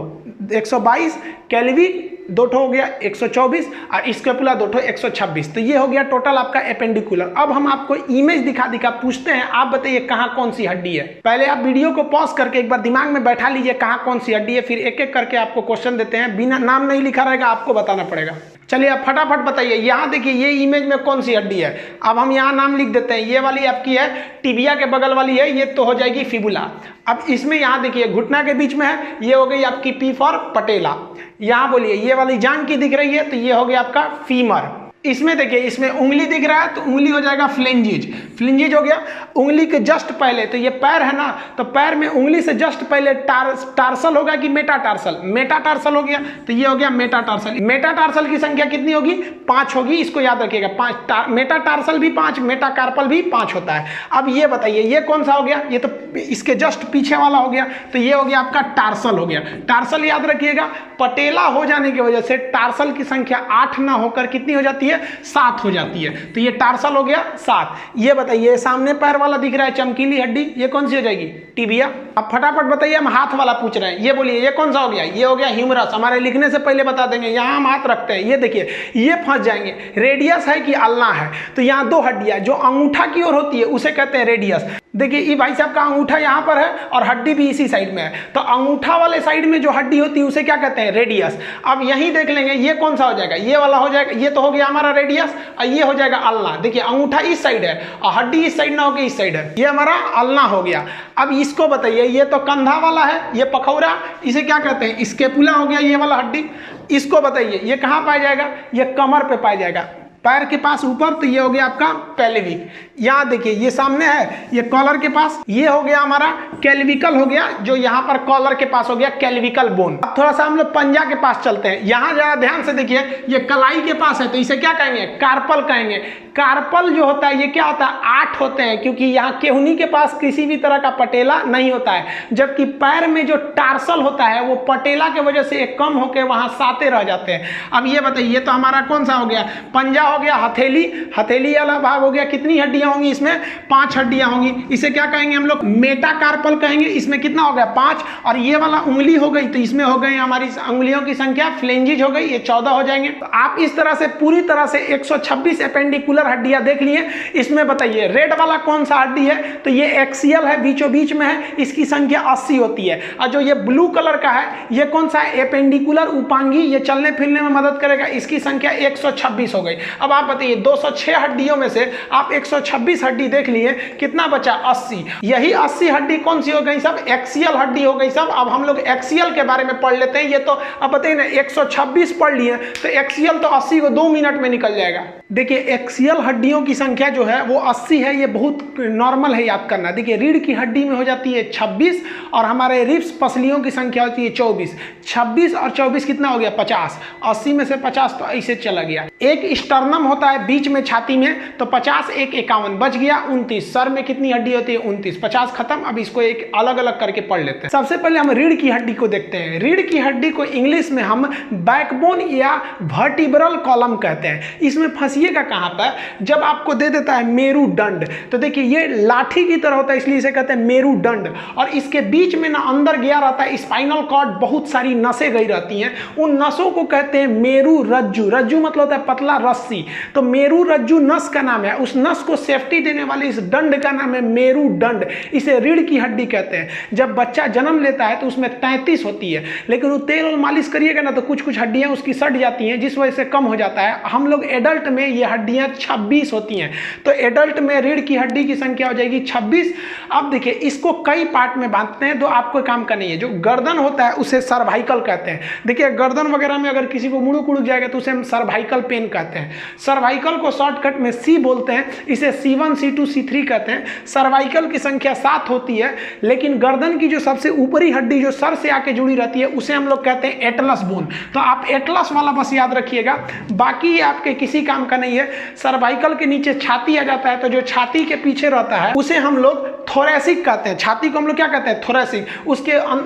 122, कैल्विक 2 ठो हो गया 124 और स्कैपुला 2 ठो 126। तो ये हो गया टोटल आपका एपेंडिकुलर। अब हम आपको इमेज दिखा पूछते हैं, आप बताइए कहाँ कौन सी हड्डी है। पहले आप वीडियो को पॉज करके एक बार दिमाग में बैठा लीजिए कहाँ कौन सी हड्डी है, फिर एक एक करके आपको क्वेश्चन देते हैं। बिना नाम नहीं लिखा रहेगा, आपको बताना पड़ेगा। चलिए आप फटाफट बताइए। यहाँ देखिए ये इमेज में कौन सी हड्डी है। अब हम यहाँ नाम लिख देते हैं। ये वाली आपकी है टिबिया के बगल वाली है, ये तो हो जाएगी फिबुला। अब इसमें यहाँ देखिए घुटना के बीच में है, ये हो गई आपकी पी फॉर पटेला। यहाँ बोलिए ये वाली जांग की दिख रही है तो ये हो गया आपका फीमर। इसमें देखिए इसमें उंगली दिख रहा है तो उंगली हो जाएगा फ्लेंजिज। फ्लिंजिज हो गया। उंगली के जस्ट पहले, तो ये पैर है ना, तो पैर में उंगली से जस्ट पहले टार्सल होगा कि मेटाटार्सल? मेटाटार्सल हो गया, तो ये हो गया मेटाटार्सल। मेटाटार्सल की संख्या कितनी होगी? 5 होगी, इसको याद रखिएगा। 5 मेटाटार्सल भी 5, मेटाकार्पल भी 5 होता है। अब ये बताइए ये कौन सा हो गया? ये तो इसके जस्ट पीछे वाला हो गया, तो ये हो गया आपका टार्सल हो गया। टार्सल याद रखिएगा, पटेला हो जाने की वजह से टार्सल की संख्या 8 ना होकर कितनी हो जाती है? 7 हो जाती है, तो ये टार्सल हो गया 7। ये बताइए सामने पैर वाला दिख रहा है चमकीली हड्डी, ये कौन सी हो जाएगी? टिबिया। अब फटाफट बताइए, हम हाथ वाला पूछ रहे हैं, ये बोलिए ये कौन सा हो गया? ये हो गया ह्यूमरस। हमारे लिखने से पहले बता देंगे, यहाँ हम हाथ रखते हैं, ये देखिए ये फंस जाएंगे। रेडियस है कि अल्ना है? तो यहाँ 2 हड्डियां, जो अंगूठा की ओर होती है उसे कहते हैं रेडियस। देखिए ये भाई साहब का अंगूठा यहाँ पर है और हड्डी भी इसी साइड में है, तो अंगूठा वाले साइड में जो हड्डी होती है उसे क्या कहते हैं? रेडियस। अब यहीं देख लेंगे ये कौन सा हो जाएगा? ये वाला हो जाएगा, ये तो हो गया हमारा रेडियस, और ये हो जाएगा अल्ना। देखिए अंगूठा इस साइड है और हड्डी इस साइड ना होकर इस साइड है, ये हमारा अल्ना हो गया। अब इसको बताइए, ये तो कंधा वाला है, ये पखौरा, इसे क्या कहते हैं? स्केपुला हो गया ये वाला हड्डी। इसको बताइए ये कहाँ पाया जाएगा? ये कमर पे पाया जाएगा, पैर के पास ऊपर, तो ये हो गया आपका पेल्विक। यहाँ देखिए ये सामने है, ये कॉलर के पास, ये हो गया हमारा कैल्विकल हो गया, जो यहाँ पर कॉलर के पास हो गया कैल्विकल बोन। अब थोड़ा सा हम लोग पंजा के पास चलते हैं, यहाँ जरा ध्यान से देखिए, ये कलाई के पास है, तो इसे क्या कहेंगे? कार्पल कहेंगे। कार्पल जो होता है ये क्या होता है? 8 होते हैं, क्योंकि यहाँ केहुनी के पास किसी भी तरह का पटेला नहीं होता है, जबकि पैर में जो टार्सल होता है वो पटेला की वजह से एक कम होकर वहां 7 रह जाते हैं। अब ये बताइए ये तो हमारा कौन सा हो गया? पंजा हो गया। हथेली, हथेली वाला भाग हो गया, कितनी हड्डियां होंगी इसमें? 5 हड्डियां होंगी, इसे क्या कहेंगे हम लोग? मेटाकार्पल कहेंगे। इसमें कितना हो गया? 5। और ये वाला उंगली हो गई, तो इसमें हो गई हमारी उंगलियों की संख्या, फ्लेंजिज हो गई, ये 14 हो जाएंगे। तो आप इस तरह से पूरी तरह से 126 एपेंडिकुलर हड्डियां देख लिए। इसमें बताइए रेड वाला कौन सा हड्डी है? तो ये एक्सियल है, बीचों बीच में है, इसकी संख्या 80 होती है। और जो ये ब्लू कलर का है ये कौन सा है? एपेंडिकुलर उपांगी, ये चलने फिरने में मदद करेगा, इसकी संख्या 126 हो गई। अब आप बताइए 206 हड्डियों में से आप 126 हड्डी देख लिए, कितना बचा? 80। यही 80 हड्डी कौन सी हो गई सब? एक्सियल हड्डी हो गई सब। अब हम लोग एक्सियल के बारे में पढ़ लेते हैं। ये तो अब बताइए ना 126 पढ़ लिए, तो एक्सियल तो 80 को 2 मिनट में निकल जाएगा। देखिए एक्सियल हड्डियों की संख्या जो है वो 80 है, ये बहुत नॉर्मल है याद करना। देखिए रीढ़ की हड्डी में हो जाती है 26 और हमारे रिब्स पसलियों की संख्या होती है 24। 26 और 24 कितना हो गया? 50। 80 में से 50 तो ऐसे चला गया। एक स्टर्नम होता है बीच में छाती में, तो 50 एक 51 बच गया 29। सर में कितनी हड्डी होती है? 29। 50 खत्म। अब इसको एक अलग अलग करके पढ़ लेते हैं। सबसे पहले हम रीढ़ की हड्डी को देखते हैं। रीढ़ की हड्डी को इंग्लिश में हम बैकबोन या वर्टिब्रल कॉलम कहते हैं। इसमें फंसिएगा कहां पर? जब आपको दे देता है मेरुदंड, तो देखिए ये लाठी की तरह होता है, इसलिए इसे कहते हैं मेरुदंड। और इसके बीच में ना अंदर गया रहता है स्पाइनल कॉर्ड, बहुत सारी नसें गई रहती हैं, उन नसों को कहते हैं मेरु रज्जु। रज्जु मतलब होता है पतला रस्सी, तो मेरु रज्जु नस का नाम है। उस नस को सेफ्टी देने वाले इस दंड का नाम है मेरुदंड। इसे रीढ़ की हड्डी कहते हैं। जब बच्चा जन्म लेता है तो उसमें 33 होती है, लेकिन वो तेल और मालिश करिएगा ना तो कुछ कुछ हड्डियां उसकी सट जाती हैं, जिस वजह से कम हो जाता है। हम लोग एडल्ट में ये हड्डियां 26 होती हैं, तो एडल्ट में रीढ़ की हड्डी की संख्या हो जाएगी 26। अब देखिए इसको कई पार्ट में बांटते हैं, तो आपको काम का नहीं है। जो गर्दन होता है उसे सर्वाइकल कहते हैं। देखिए गर्दन वगैरह में अगर किसी को मुड़ुक उड़ुक जाएगा तो उसे हम सर्वाइकल पेन कहते हैं। सर्वाइकल को शॉर्टकट में सी बोलते हैं, इसे C1 C2 C3 कहते हैं। सर्वाइकल की संख्या 7 होती है, लेकिन गर्दन की जो सबसे ऊपरी हड्डी जो सर से आके जुड़ी रहती है उसे हम लोग कहते हैं एटलस बोन। तो आप एटलस वाला बस याद रखिएगा, बाकी ये आपके किसी काम का नहीं है। सर्वाइकल के नीचे छाती आ जाता है, तो जो छाती के पीछे रहता है उसे हम लोग थोरेसिक कहते हैं। छाती को हम लोग क्या कहते हैं? थोरेसिक।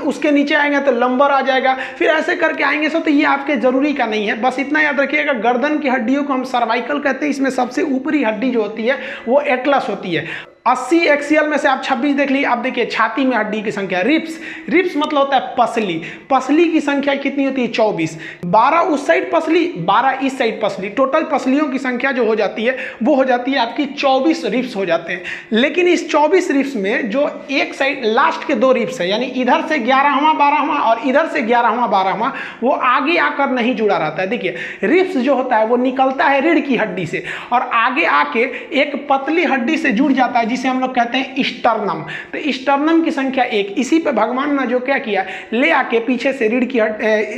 उसके नीचे आएंगे तो लंबर आ जाएगा, फिर ऐसे करके आएंगे सब, तो ये आपके जरूरी का नहीं है। बस इतना याद रखिएगा, गर्दन की हड्डियों को हम सर्वाइकल कहते हैं। इसमें सबसे ऊपरी हड्डी जो होती है वो एटलस होती है। 80 एक्सियल में से आप 26 देख लीजिए। आप देखिए छाती में हड्डी की संख्या, रिब्स, रिब्स मतलब होता है पसली। पसली की संख्या कितनी होती है? 24। 12 उस साइड पसली, 12 इस साइड पसली। टोटल पसलियों की संख्या जो हो जाती है वो हो जाती है आपकी 24 रिब्स हो जाते हैं। लेकिन इस 24 रिब्स में जो एक साइड लास्ट के 2 रिब्स है, यानी इधर से 11वां 12वां और इधर से 11वां 12वां, वो आगे आकर नहीं जुड़ा रहता है। देखिए रिब्स जो होता है वो निकलता है रीढ़ की हड्डी से और आगे आके एक पतली हड्डी से जुड़ जाता है, जिसे हम लोग कहते हैं स्टर्नम। तो स्टर्नम की संख्या 1। इसी पे भगवान ने जो क्या किया, ले आके पीछे से रीढ़ की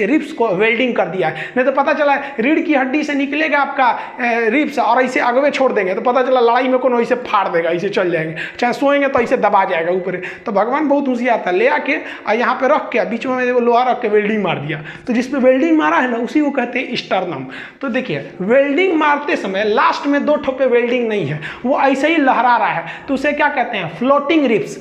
रिब्स को वेल्डिंग कर दिया है। नहीं तो पता चला रीढ़ की हड्डी से निकलेगा आपका रिब्स और ऐसे आगे छोड़ देंगे तो पता चला लड़ाई में कौन ऐसे फाड़ देगा, ऐसे चल जाएंगे, चाहे सोएंगे तो ऐसे दबा जाएगा ऊपर। तो भगवान बहुत होशियार था, ले आके और यहाँ पे रख के बीच में वो लोहा रख के वेल्डिंग मार दिया। तो जिस पे वेल्डिंग मारा है ना उसी को कहते हैं स्टर्नम। तो देखिए वेल्डिंग मारते समय लास्ट में 2 ठो पे वेल्डिंग नहीं है, वो ऐसे ही लहरा रहा है, तो उसे क्या कहते हैं, फ्लोटिंग रिब्स।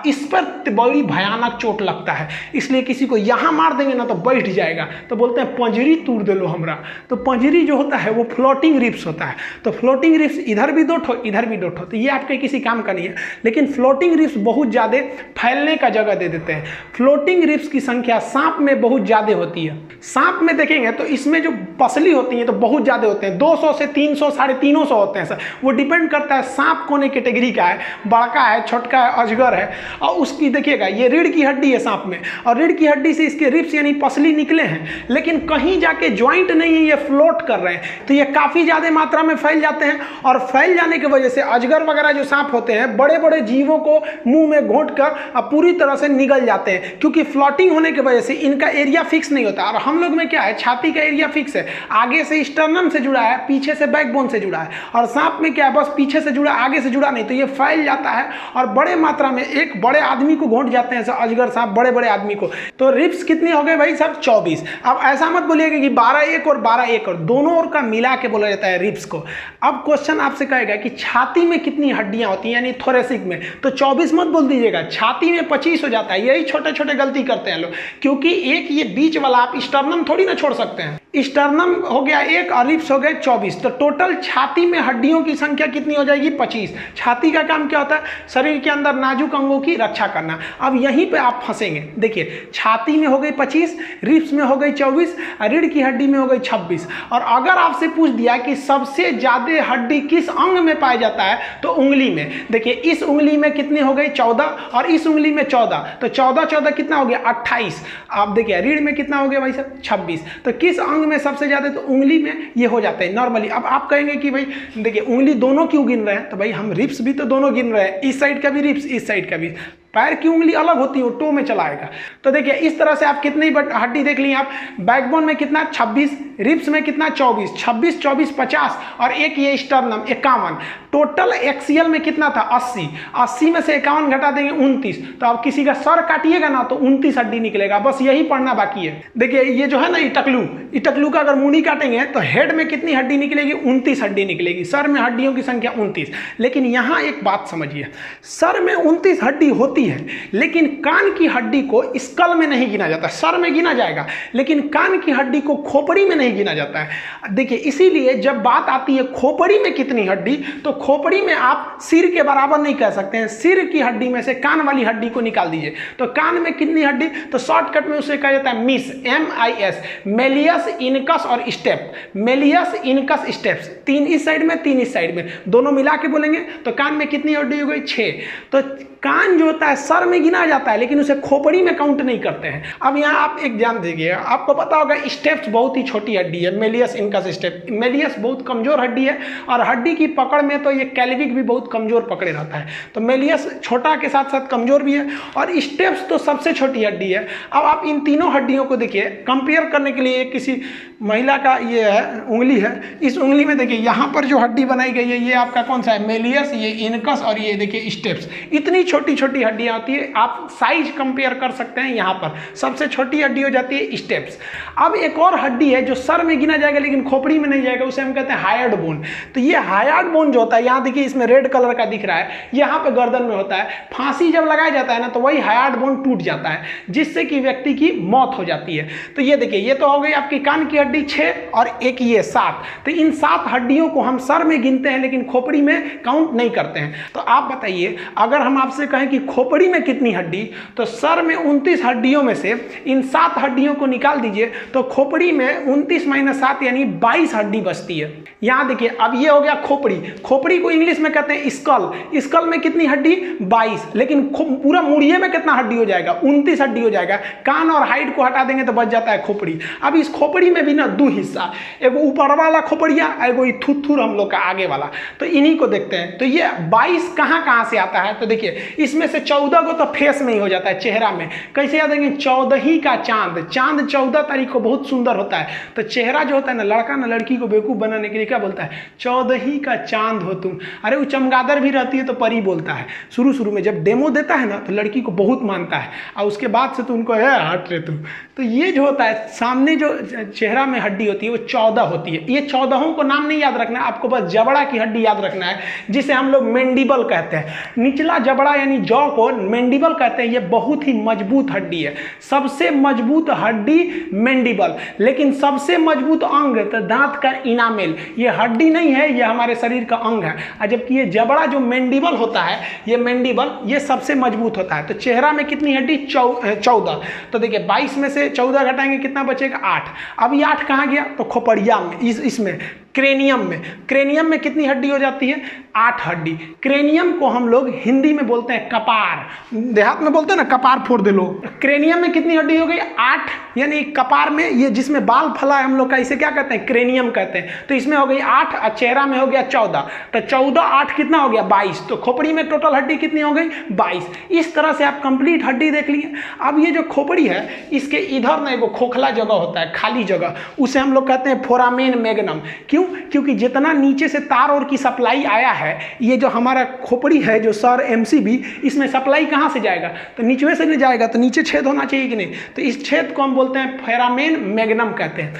इस पर बड़ी भयानक चोट लगता है, इसलिए किसी को यहाँ मार देंगे ना तो बैठ जाएगा, तो बोलते हैं पंजरी तोड़ दे लो हमरा। तो पंजरी जो होता है वो फ्लोटिंग रिब्स होता है। तो फ्लोटिंग रिब्स इधर भी 2 ठो इधर भी 2 ठो, तो ये आपके किसी काम का नहीं है। लेकिन फ्लोटिंग रिब्स बहुत ज़्यादा फैलने का जगह दे देते हैं। फ्लोटिंग रिब्स की संख्या सांप में बहुत ज़्यादा होती है। सांप में देखेंगे तो इसमें जो पसली होती है तो बहुत ज़्यादा होते हैं, 200 से 300 350 होते हैं सर। वो डिपेंड करता है सांप कौन कैटेगरी का है, बड़का है, छोटका है, अजगर है। और उसकी देखिएगा ये रीढ़ की हड्डी है सांप में, और रीढ़ की हड्डी से इसके रिब्स यानी पसली निकले हैं, लेकिन कहीं जाके ज्वाइंट नहीं है, ये फ्लोट कर रहे हैं। तो ये काफ़ी ज़्यादा मात्रा में फैल जाते हैं, और फैल जाने की वजह से अजगर वगैरह जो सांप होते हैं बड़े बड़े जीवों को मुंह में घोंट कर पूरी तरह से निगल जाते हैं, क्योंकि फ्लोटिंग होने की वजह से इनका एरिया फिक्स नहीं होता। और हम लोग में क्या है, छाती का एरिया फिक्स है, आगे से स्टर्नम से जुड़ा है, पीछे से बैकबोन से जुड़ा है। और सांप में क्या है, बस पीछे से जुड़ा, आगे से जुड़ा नहीं, तो ये फैल जाता है और बड़े मात्रा में एक बड़े आदमी को घोंट जाते हैं अजगर सांप, बड़े बड़े आदमी को। तो रिब्स कितनी हो गए भाई साहब, 24। अब ऐसा मत बोलिएगा कि 12 एक और 12 एक और, दोनों ओर का मिला के बोला जाता है रिब्स को। अब क्वेश्चन आपसे कहेगा कि छाती में कितनी हड्डियां होती हैं, यानी थोरेसिक में, तो 24 मत बोल दीजिएगा, छाती में 25 हो जाता है। यही छोटे छोटे गलती करते हैं लोग, क्योंकि एक ये बीच वाला आप स्टर्नम थोड़ी ना छोड़ सकते हैं। स्टर्नम हो गया 1 और रिब्स हो गए 24, तो टोटल छाती में हड्डियों की संख्या कितनी हो जाएगी, 25। छाती का काम क्या होता है, शरीर के अंदर नाजुक अंगों की रक्षा करना। अब यहीं पे आप फंसेंगे। देखिए छाती में हो गई 25, रिब्स में हो गई 24, रीढ़ की हड्डी में हो गई 26। और अगर आपसे पूछ दिया कि सबसे ज्यादा हड्डी किस अंग में पाया जाता है, तो उंगली में। देखिए इस उंगली में कितनी हो गई 14, और इस उंगली में 14, तो 14 14 कितना हो गया 28। आप देखिए रीढ़ में कितना हो गया भाई साहब 26। तो किस अंग में सबसे ज्यादा, तो उंगली में ये हो जाता है नॉर्मली। अब आप कहेंगे कि भाई देखिए उंगली दोनों क्यों गिन रहे हैं, तो भाई हम रिब्स भी तो दोनों गिन रहे हैं, इस साइड का भी रिब्स, इस साइड का भी। पैर की उंगली अलग होती है, वो टो में चला आएगा। तो देखिए इस तरह से आप कितनी हड्डी देख ली आप, बैकबोन में कितना 26, रिब्स में कितना 24, 26 24 50, और एक ये स्टर्नम 51। टोटल एक्सियल में कितना था 80, 80 में से 51 घटा देंगे 29। तो अब किसी का सर काटिएगा ना तो 29 हड्डी निकलेगा, बस यही पढ़ना बाकी है। देखिए ये जो है ना इटकलू का अगर मुंडी काटेंगे तो हेड में कितनी हड्डी निकलेगी, 29 हड्डी निकलेगी। सर में हड्डियों की संख्या 29। लेकिन यहाँ एक बात समझिए, सर में 29 हड्डी होती है, लेकिन कान की हड्डी को स्कल में नहीं गिना जाता। सर में गिना जाएगा, लेकिन कान की हड्डी को खोपड़ी में नहीं गिना जाता है। देखिए इसीलिए जब बात आती है खोपड़ी में कितनी हड्डी, तो खोपड़ी में आप सिर के बराबर नहीं कह सकते हैं। सिर की हड्डी में से कान वाली हड्डी को निकाल दीजिए, तो कान में कितनी हड्डी, तो शॉर्टकट में उसे कहा जाता है मिस, MIS, मेलियस इनकस और स्टेप। मेलियस इनकस स्टेप्स, 3 इस साइड में 3 इस साइड में, दोनों मिला के बोलेंगे तो कान में कितनी हड्डी हो गई 6। तो कान जो होता है सर में गिना जाता है, लेकिन उसे खोपड़ी में काउंट नहीं करते हैं। अब यहाँ आप एक ध्यान दीजिए, आपको पता होगा स्टेप्स बहुत ही छोटी हड्डी है, मेलियस इनकस स्टेप। मेलियस बहुत कमजोर हड्डी है, और हड्डी की पकड़ में तो ये कैल्विक भी बहुत कमजोर पकड़े रहता है। तो मेलियस छोटा के साथ साथ कमजोर भी है, और स्टेप्स तो सबसे छोटी हड्डी है। अब आप इन तीनों हड्डियों को देखिए, कंपेयर करने के लिए किसी महिला का ये है उंगली है, इस उंगली में देखिए यहाँ पर जो हड्डी बनाई गई है ये आपका कौन सा है, मेलियस, ये इनकस, और ये देखिए स्टेप्स। इतनी छोटी छोटी हड्डियां होती है, आप साइज कंपेयर कर सकते हैं। यहाँ पर सबसे छोटी हड्डी हो जाती है स्टेप्स। अब एक और हड्डी है जो सर में गिना जाएगा लेकिन खोपड़ी में नहीं जाएगा, उसे हम कहते हैं हायर्ड बोन। तो ये हायर्ड बोन जो होता है, यहाँ देखिए इसमें रेड कलर का दिख रहा है, यहाँ पे गर्दन में होता है। फांसी जब लगाया जाता है ना तो वही हायर्ड बोन टूट जाता है, जिससे कि व्यक्ति की मौत हो जाती है। तो ये देखिए ये तो हो गई आपकी कान की हड्डी 6, और एक ये 7। तो इन 7 हड्डियों को हम सर में गिनते हैं, लेकिन खोपड़ी में काउंट नहीं करते हैं। तो आप बताइए, अगर हम आपसे कहें कि खोपड़ी में कितनी हड्डी, तो सर में 29 हड्डियों में से इन 7 हड्डियों को निकाल दीजिए, तो खोपड़ी में 29 - 7 यानी 22 हड्डी बचती है। यहाँ देखिए, अब ये हो गया खोपड़ी। खोपड़ी को इंग्लिश में कहते हैं स्कल। स्कल में कितनी हड्डी? 22। लेकिन पूरा मुड़िए में कितना हड्डी हो जाएगा? 29 हड्डी हो जाएगा। कान और हाइट को हटा देंगे तो बच जाता है खोपड़ी। अब इस खोपड़ी में भी ना दो हिस्सा, एगो ऊपर वाला खोपड़िया, एगो थुथुर हम लोग का आगे वाला। तो इन्हीं को देखते हैं। तो ये 22 कहाँ से आता है? तो देखिए, इसमें से 14 को तो फेस में ही हो जाता है, चेहरा में। कैसे याद रखेंगे? 14 का चांद। चांद 14 तारीख को बहुत सुंदर होता है। तो चेहरा जो होता है ना, लड़का ना लड़की को बेवकूफ बनाने के लिए क्या बोलता है? 14 का चांद हो तुम। अरे वो चमगादड़ भी रहती है तो परी बोलता है। शुरू में जब डेमो देता है ना तो लड़की को बहुत मानता है, और उसके बाद से तो उनको है हट रे तुम। तो ये जो होता है, सामने जो चेहरा में हड्डी होती है वो 14 होती है। ये 14 को नाम नहीं याद रखना है आपको, बस जबड़ा की हड्डी याद रखना है, जिसे हम लोग मैंडिबल कहते हैं। निचला जबड़ा यानी जॉ को मैंडिबल कहते हैं। ये बहुत ही मजबूत हड्डी है, सबसे मजबूत हड्डी मैंडिबल। लेकिन सबसे मजबूत अंग तो दांत का इनामेल। ये हड्डी नहीं है, ये हमारे शरीर का अंग है। और जबकि ये जबड़ा जो मैंडिबल होता है, ये मैंडिबल ये सबसे मजबूत होता है। तो चेहरा में कितनी हड्डी? 14। तो देखिए 22 में से 14 घटाएंगे, कितना बचेगा? 8। अब ये 8 कहाँ गया? तो खोपड़िया में, इसमें क्रेनियम में। क्रेनियम में कितनी हड्डी हो जाती है? 8 हड्डी। क्रेनियम को हम लोग हिंदी में बोलते हैं कपार। देहात में बोलते हैं ना कपार फोड़ दे लो। क्रेनियम में कितनी हड्डी हो गई? 8। यानी कपार में ये जिसमें बाल फला है हम लोग का, इसे क्या कहते हैं? क्रेनियम कहते हैं। तो इसमें हो गई 8 और चेहरा में हो गया 14। तो 14 8 कितना हो गया? 22। तो खोपड़ी में टोटल हड्डी कितनी हो गई? 22। इस तरह से आप कंप्लीट हड्डी देख लिए। अब ये जो खोपड़ी है, इसके इधर ना एगो खोखला जगह होता है, खाली जगह, उसे हम लोग कहते हैं फोरामेन मैग्नम। क्योंकि जितना नीचे से तार और की सप्लाई आया है, ये जो हमारा खोपड़ी है, जो सर एमसीबी, इसमें सप्लाई कहाँ से जाएगा? तो नीचे से नहीं जाएगा, तो नीचे छेद होना चाहिए कि नहीं? तो इस छेद को हम बोलते हैं फोरामेन मैग्नम कहते हैं।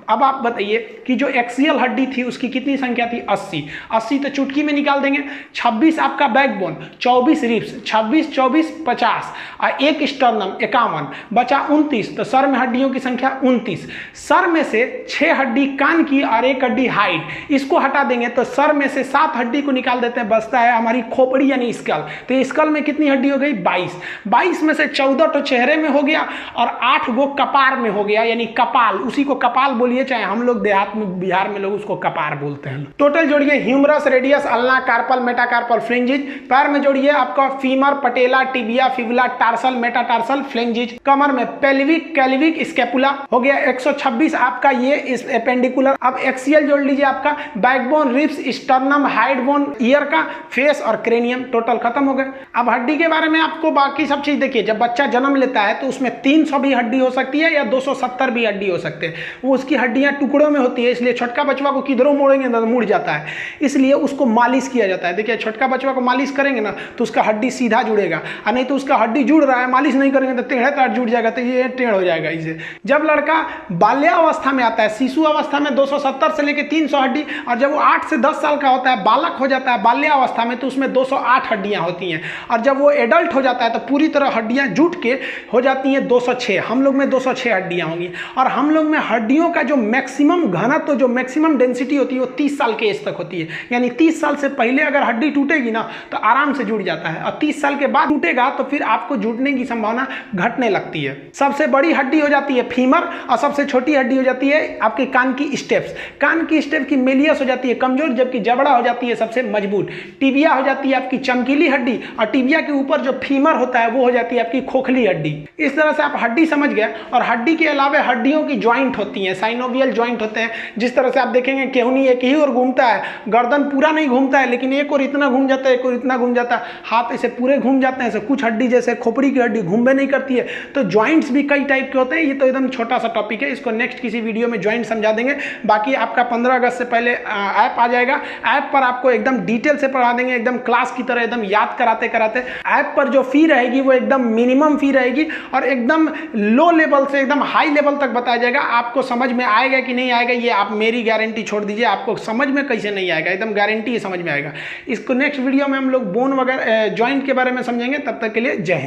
अब आप बताइए कि जो एक्सियल हड्डी थी उसकी कितनी संख्या थी? 80। 80 तो चुटकी में निकाल देंगे। 26 आपका बैकबोन, 24 रिब्स, 26 24 50, और 1 स्टर्नम 51, बचा 29। तो सर में हड्डियों की संख्या 29। सर में से 6 हड्डी कान की और 1 हड्डी हाइट, इसको हटा देंगे तो सर में से 7 हड्डी को निकाल देते हैं, बचता है हमारी खोपड़ी यानी स्कल। तो स्कल में कितनी हड्डी हो गई? 22। 22 में से 14 तो चेहरे में हो गया और 8 गो कपार में हो गया, यानी कपाल। उसी को कपाल बोलिए, चाहे हम लोग देहात में, बिहार में लोग उसको कपार बोलते हैं। टोटल जोड़िए, humerus, radius, ulna, carpal, metacarpal, phalanges. पैर में जोड़िए आपका femur, patella, tibia, fibula, tarsal, metatarsal, phalanges. कमर में पेल्विक, कैल्विक, स्कैपुला हो गया। 126 आपका ये एपेंडिकुलर। अब एक्सियल जोड़ लीजिए आपका backbone, ribs, sternum, hide bone, year का, फेस और क्रेनियम। टोटल खत्म हो गए। अब हड्डी के बारे में आपको बाकी सब चीज देखिए। जब बच्चा जन्म लेता है तो उसमें 300 भी हड्डी हो सकती है या 270 भी हड्डी हो सकते हैं। वो उसकी हड्डियां टुकड़ों में होती है, इसलिए छोटका बचवा को किधरों मोड़ेंगे तो मुड़ जाता है, इसलिए उसको मालिश किया जाता है। देखिए, छोटका बचवा को मालिश करेंगे ना तो उसका हड्डी सीधा जुड़ेगा, और नहीं तो उसका हड्डी जुड़ रहा है, मालिश नहीं करेंगे तो टेढ़े तार जुड़ जाएगा, तो ये टेढ़ हो जाएगा इसे। जब लड़का बाल्यावस्था में आता है, शिशु अवस्था में 270 से लेकर 300 हड्डी, और जब वो 8 से 10 साल का होता है, बालक हो जाता है बाल्यावस्था में, तो उसमें 208 हड्डियां होती हैं। और जब वो एडल्ट हो जाता है तो पूरी तरह हड्डियां जुट के हो जाती हैं 206। हम लोग में 206 हड्डियां होंगी। और हम लोग में हड्डियों का जो मैक्सिमम घनत्व, जो मैक्सिमम डेंसिटी होती है, वो 30 साल के एज तक होती है। यानी 30 साल से पहले अगर हड्डी टूटेगी ना तो आराम से जुड़ जाता है, और 30 साल के बाद टूटेगा तो फिर आपको जुड़ने की संभावना घटने लगती है। सबसे बड़ी हड्डी हो जाती है फीमर, और सबसे छोटी हड्डी हो जाती है आपके कान की स्टेप्स। कान की स्टेप की मेलियस हो जाती है कमजोर, जबकि जबड़ा हो जाती है सबसे मजबूत। टिबिया हो जाती है आपकी चमकीली हड्डी, और टिबिया के ऊपर जो फीमर होता है वो हो जाती है आपकी खोखली हड्डी। इस तरह से आप हड्डी समझ गए। और हड्डी के अलावा हड्डियों की ज्वाइंट होती हैं, साइनोवियल ज्वाइंट होते हैं। जिस तरह से आप देखेंगे केहूनी एक ही ओर घूमता है, गर्दन पूरा नहीं घूमता है, लेकिन एक और इतना घूम जाता है, एक और इतना घूम जाता है, हाथ ऐसे पूरे घूम जाते हैं। कुछ हड्डी जैसे खोपड़ी की हड्डी घूमबे नहीं करती है। तो ज्वाइंट्स भी कई टाइप के होते हैं। ये तो एकदम छोटा सा टॉपिक है, इसको नेक्स्ट किसी वीडियो में ज्वाइंट समझा देंगे। बाकी आपका 15 अगस्त से पहले ऐप आ जाएगा। ऐप पर आपको एकदम डिटेल से पढ़ा देंगे, एकदम क्लास की तरह, एकदम याद कराते कराते। ऐप पर जो फी रहेगी वो एकदम मिनिमम फी रहेगी, और एकदम लो लेवल से एकदम हाई लेवल तक बताया जाएगा। आपको समझ में आएगा कि नहीं आएगा, ये आप मेरी गारंटी छोड़ दीजिए। आपको समझ में कैसे नहीं आएगा, एकदम गारंटी है समझ में आएगा। इसको नेक्स्ट वीडियो में हम लोग बोन वगैरह ज्वाइंट के बारे में समझेंगे। तब तक के लिए जय हिंद।